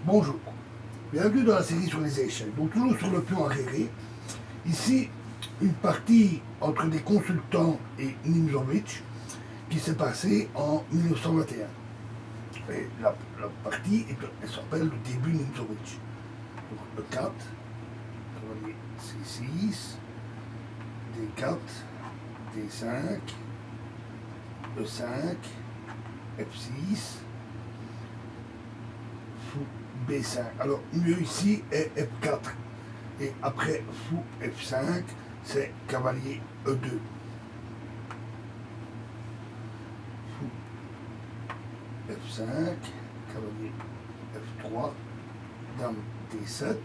Bonjour, bienvenue dans la série sur les échelles. Donc toujours sur le pion arriéré. Ici, une partie entre des consultants et Nimzowitsch qui s'est passée en 1921. Et la partie, elle s'appelle le début Nimzowitsch. Donc E4, cavalier C6, D4, D5, E5, F6, fou B5. Alors, mieux ici est F4. Et après fou F5, c'est cavalier E2. Fou F5, cavalier F3, dame D7,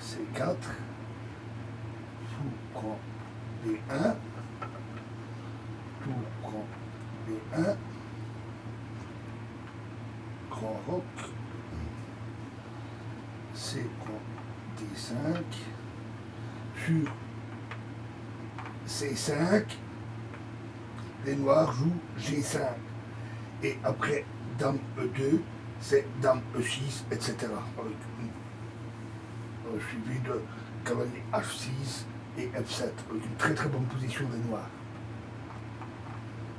C4, fou prend B1, tour prend B1, grand roc, C prend D5, sur C5, les noirs jouent G5. Et après dame E2, c'est dame E6, etc. Avec suivi de cavalier H6 et F7, avec une très très bonne position des noirs.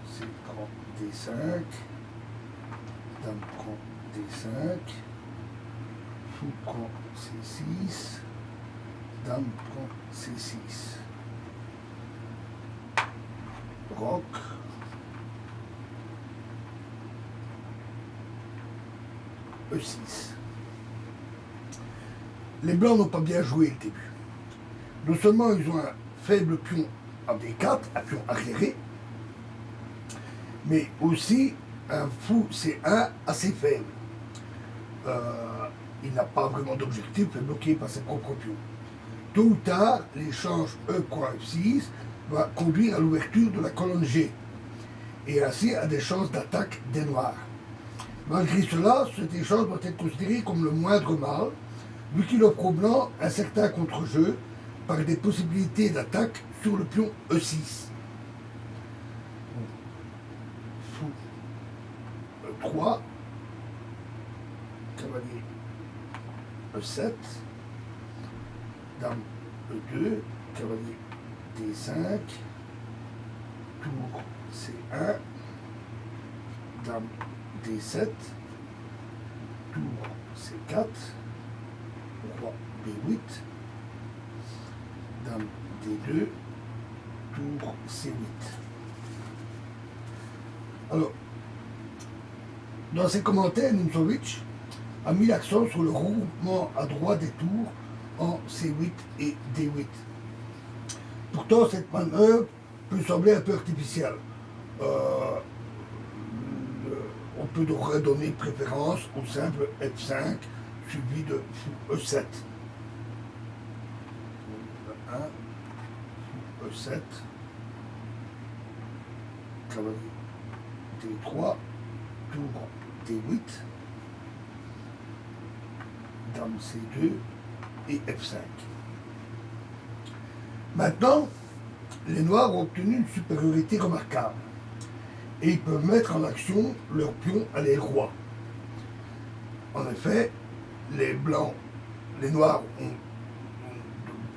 C prend D5, dame prend D5, fou prend C6, dame prend C6, roc, E6. Les blancs n'ont pas bien joué le début. Non seulement ils ont un faible pion en D4, un pion arriéré, mais aussi un fou C1 assez faible. Il n'a pas vraiment d'objectif, il est bloqué par ses propres pions. Tôt ou tard, l'échange E.F6 va conduire à l'ouverture de la colonne G, et ainsi à des chances d'attaque des noirs. Malgré cela, cet échange doit être considéré comme le moindre mal, vu qu'il offre aux blancs un certain contre-jeu par des possibilités d'attaque sur le pion E6. Fou E3, cavalier E7, dame E2, cavalier D5, tour C1, dame D7, tour C4, roi B8, dame D2, tour C8. Alors, dans ses commentaires, Nimzowitsch a mis l'accent sur le regroupement à droite des tours en C8 et D8. Pourtant, cette manœuvre peut sembler un peu artificielle. On peut donc redonner préférence au simple F5 suivi de fou E7. E1, fou E7, cavalier D3, tour D8, dame C2 et F5. Maintenant, les noirs ont obtenu une supériorité remarquable et ils peuvent mettre en action leur pion à l'aile roi. En effet, les blancs, les noirs ont de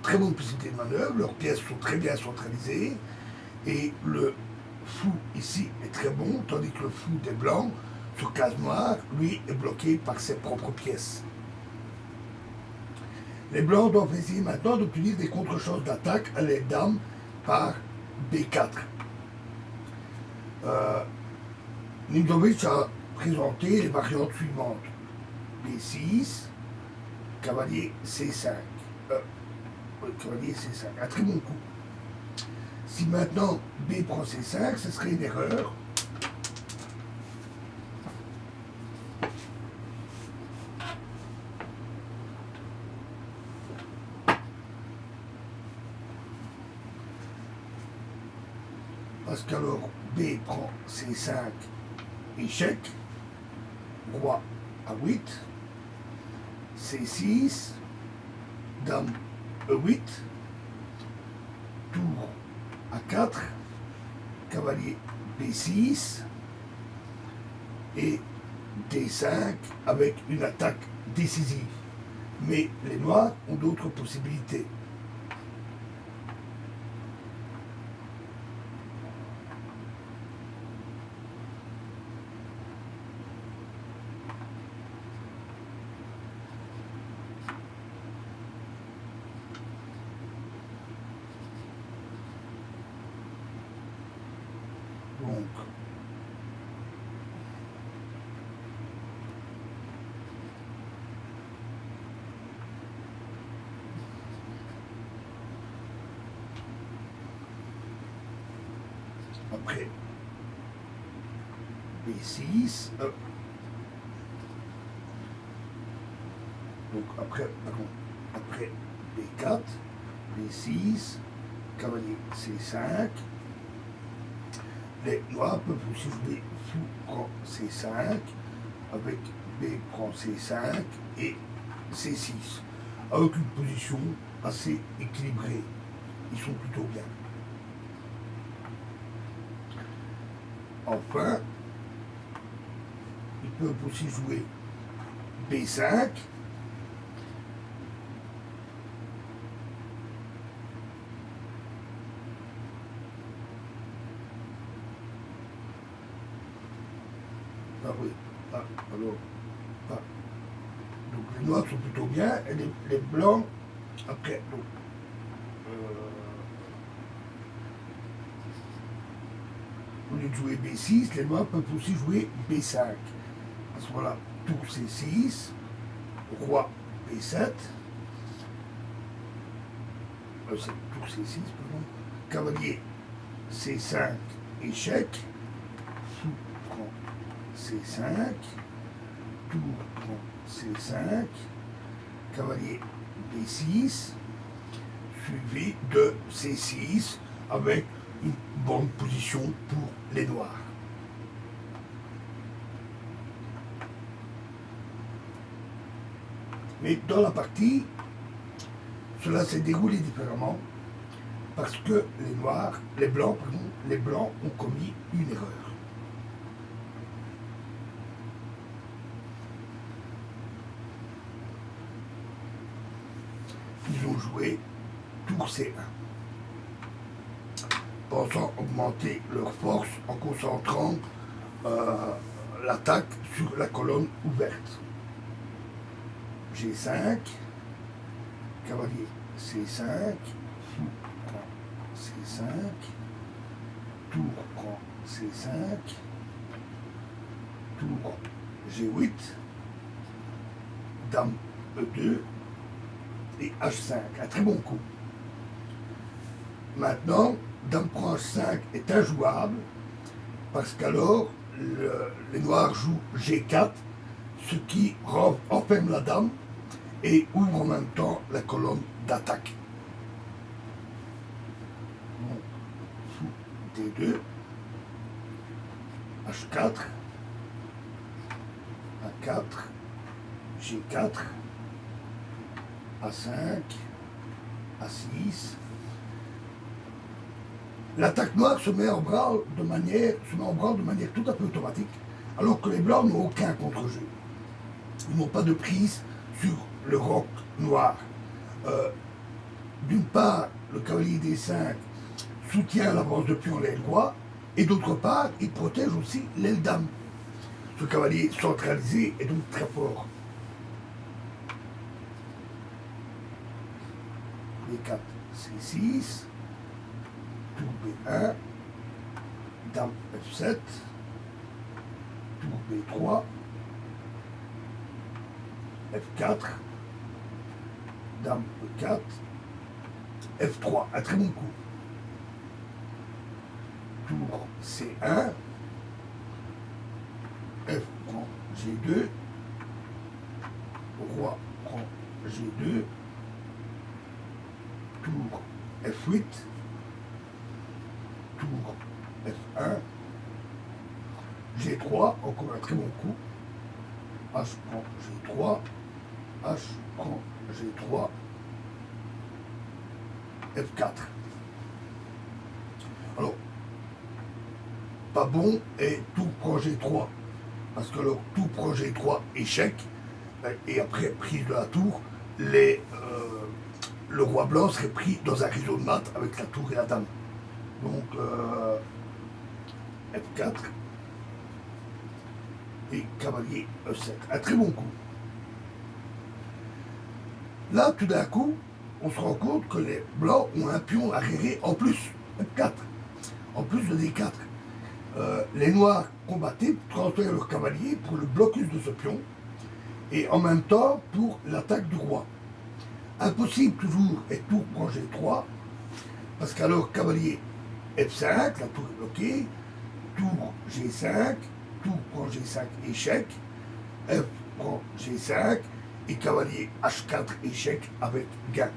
très bonnes possibilités de manœuvre, leurs pièces sont très bien centralisées et le fou ici est très bon, tandis que le fou des blancs sur case noire, lui, est bloqué par ses propres pièces. Les blancs doivent essayer maintenant d'obtenir des contre-chances d'attaque à l'aide dames par B4. Nimzowitsch a présenté les variantes suivantes. B6, cavalier C5. Cavalier C5, un très bon coup. Si maintenant B prend C5, ce serait une erreur. Parce qu'alors B prend C5, échec, roi A8, C6, dame E8, tour A4, cavalier B6 et D5 avec une attaque décisive. Mais les noirs ont d'autres possibilités. Donc, après B6, donc après B4, B6, cavalier C5, les noirs peuvent aussi jouer fou prend C5 avec B prend C5 et C6 avec une position assez équilibrée. Ils sont plutôt bien. Enfin, ils peuvent aussi jouer B5. Ah oui, ah, alors, ah. Donc les noirs sont plutôt bien, et les blancs, après, donc, au lieu de jouer B6, les noirs peuvent aussi jouer B5. À ce moment-là, tour C6, roi B7, c'est tour C6, pardon, cavalier C5, échec, fou prend C5, tour prend C5, cavalier B6, suivi de C6 avec une bonne position pour les noirs. Mais dans la partie, cela s'est déroulé différemment parce que les blancs ont commis une erreur. Ils ont joué tour C1, pensant augmenter leur force en concentrant l'attaque sur la colonne ouverte. G5, cavalier C5, fou prend C5, tour prend C5, tour G8, dame E2 et H5, un très bon coup. Maintenant, dame prend H5 est injouable parce qu'alors les noirs jouent G4, ce qui enferme la dame et ouvre en même temps la colonne d'attaque. Fou D2, H4, A4, G4, A5, A6. L'attaque noire se met en branle de manière tout à fait automatique, alors que les blancs n'ont aucun contre-jeu. Ils n'ont pas de prise sur le roc noir. D'une part, le cavalier D5 soutient l'avance de pion l'aile roi, et d'autre part, il protège aussi l'aile dame. Ce cavalier centralisé est donc très fort. B4, C6, tour B1, dame F7, tour B3, F4, dame E4, F3, un très bon coup. Tour C1, F prend G2, roi prend G2, tour F8, tour F1, G3, encore un très bon coup, H prend G3, H prend G3, F4. Alors, pas bon, et tour prend G3. parce que leur tour prend G3 échec, et après prise de la tour, le roi blanc serait pris dans un réseau de maths avec la tour et la dame. Donc F4 et cavalier E7. Un très bon coup. Là, tout d'un coup, on se rend compte que les blancs ont un pion arriéré en plus, F4, en plus de D4. Les noirs combattaient pour transférer leur cavalier pour le blocus de ce pion et en même temps pour l'attaque du roi. Impossible toujours, et tour prend G3, parce qu'alors cavalier F5, la tour est bloquée, tour G5, tour prend G5 échec, F prend G5 et cavalier H4 échec avec gain.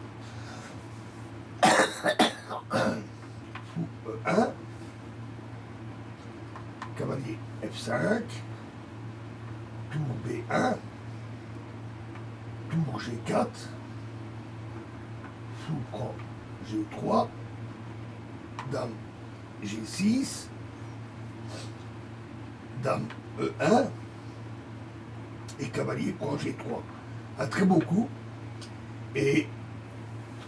Fou E1, cavalier F5, tour B1, tour G4, fou prend G3, dame G6, dame E1 et cavalier prend G3. Un très beau coup. Et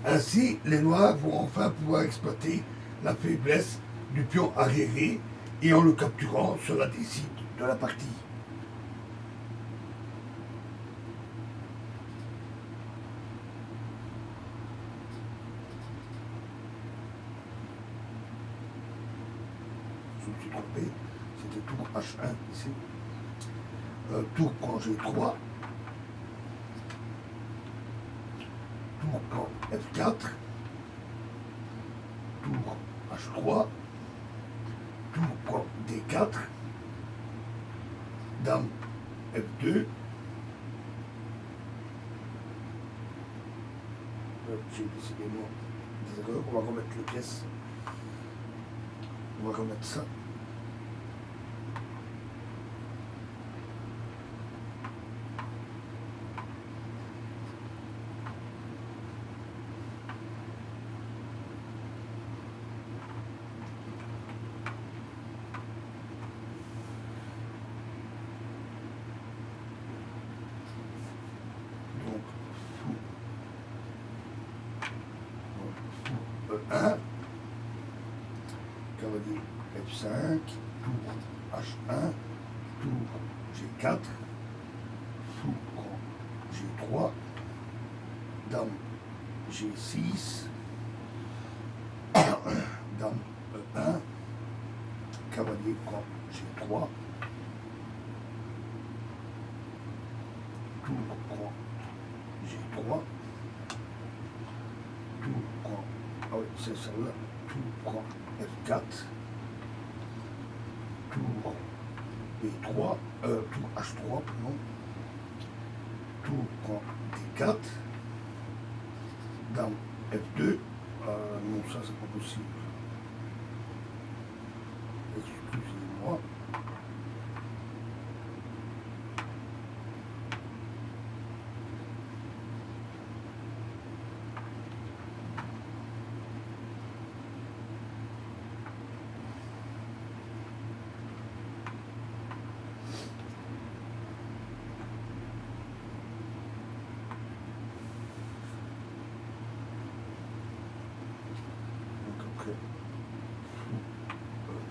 ainsi, les noirs vont enfin pouvoir exploiter la faiblesse du pion arriéré et en le capturant, cela décide de la partie. Je me suis trompé, c'était tour H1 ici. Tour prend G3, tour prend F4, tour H3, tour prend D4, dame F2, j'ai décidément des erreurs, on va remettre les pièces, on va remettre ça. E1, cavalier F5, tour H1, tour G4, fou prend G3, dame G6, dame E1, cavalier prend G3, tour prend G3, tour prend, ah oui, c'est celle-là, tour prend F4, tour B3, tour H3, pardon, tour prend D4, dame F2, non, ça c'est pas possible. Excusez-moi.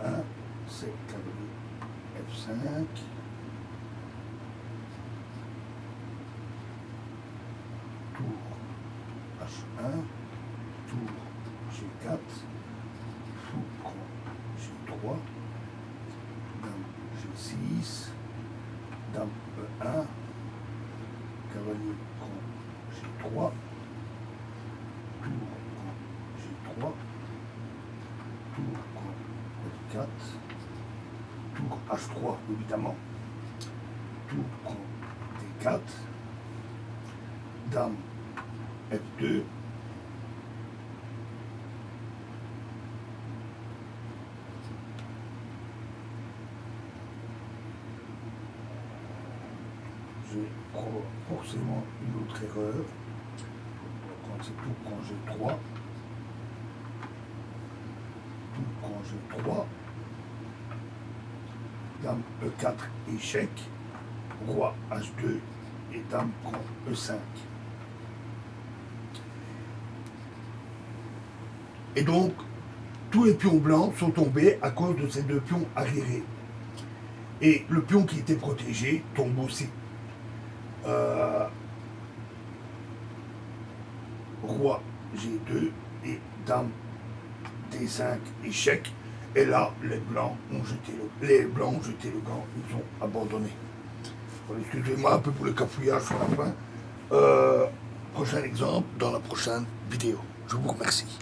E1, c'est cavalier F5, tour H1, tour G4, fou prend G3, dame G6, dame E1, cavalier prend G3, tour prend G3, tour prend F4, tour H3 évidemment, tour prend D4, dame F2, je prends forcément une autre erreur, quand c'est tour prend G3, tour prend G3, dame E4, échec, roi H2 et dame prend E5. Et donc, tous les pions blancs sont tombés à cause de ces deux pions arriérés. Et le pion qui était protégé tombe aussi. Roi G2 et dame D5 échec. Et là, les blancs ont jeté le gant, ils ont abandonné. Bon, excusez-moi un peu pour le cafouillage sur la fin. Prochain exemple dans la prochaine vidéo. Je vous remercie.